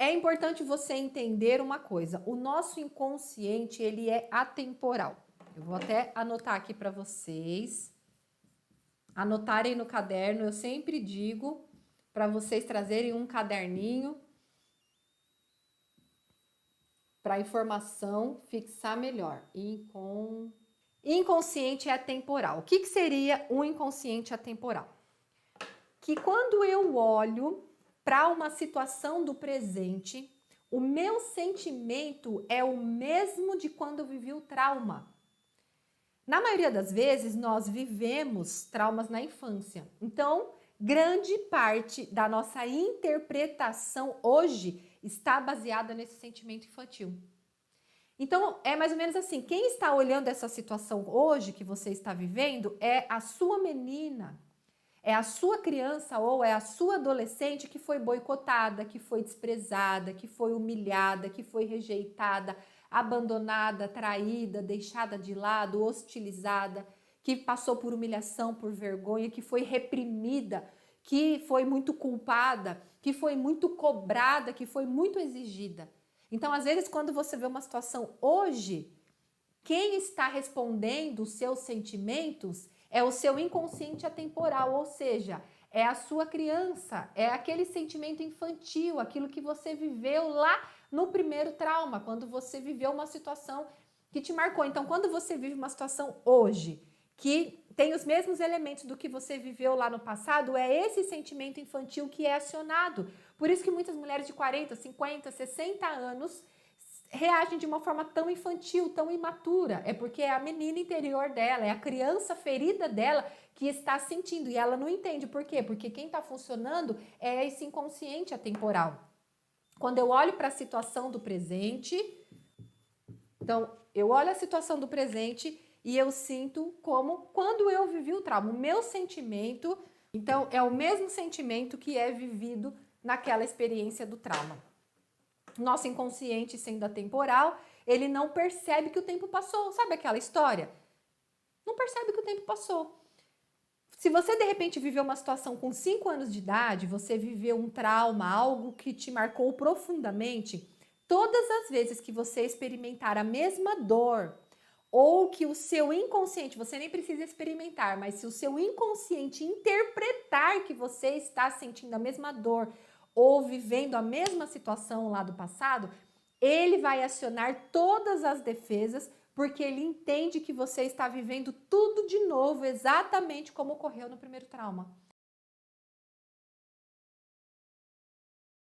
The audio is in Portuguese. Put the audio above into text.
É importante você entender uma coisa, o nosso inconsciente, ele é atemporal. Eu vou até anotar aqui para vocês, anotarem no caderno, eu sempre digo para vocês trazerem um caderninho para a informação fixar melhor. Inconsciente atemporal. O que seria um inconsciente atemporal? Que quando eu olho para uma situação do presente, o meu sentimento é o mesmo de quando eu vivi o trauma. Na maioria das vezes, nós vivemos traumas na infância. Então, grande parte da nossa interpretação hoje está baseada nesse sentimento infantil. Então, é mais ou menos assim, quem está olhando essa situação hoje que você está vivendo é a sua menina, é a sua criança ou é a sua adolescente que foi boicotada, que foi desprezada, que foi humilhada, que foi rejeitada, abandonada, traída, deixada de lado, hostilizada, que passou por humilhação, por vergonha, que foi reprimida, que foi muito culpada, que foi muito cobrada, que foi muito exigida. Então, às vezes, quando você vê uma situação hoje, quem está respondendo os seus sentimentos é o seu inconsciente atemporal, ou seja, é a sua criança, é aquele sentimento infantil, aquilo que você viveu lá no primeiro trauma, quando você viveu uma situação que te marcou. Então, quando você vive uma situação hoje que tem os mesmos elementos do que você viveu lá no passado, é esse sentimento infantil que é acionado. Por isso que muitas mulheres de 40, 50, 60 anos reagem de uma forma tão infantil, tão imatura. É porque é a menina interior dela, é a criança ferida dela que está sentindo. E ela não entende. Por quê? Porque quem está funcionando é esse inconsciente atemporal. Quando eu olho para a situação do presente, então eu olho a situação do presente e eu sinto como quando eu vivi o trauma. O meu sentimento, então, é o mesmo sentimento que é vivido naquela experiência do trauma. Nosso inconsciente, sendo atemporal, ele não percebe que o tempo passou. Sabe aquela história? Não percebe que o tempo passou. Se você, de repente, viveu uma situação com 5 anos de idade, você viveu um trauma, algo que te marcou profundamente, todas as vezes que você experimentar a mesma dor, ou que o seu inconsciente, você nem precisa experimentar, mas se o seu inconsciente interpretar que você está sentindo a mesma dor ou vivendo a mesma situação lá do passado, ele vai acionar todas as defesas porque ele entende que você está vivendo tudo de novo, exatamente como ocorreu no primeiro trauma.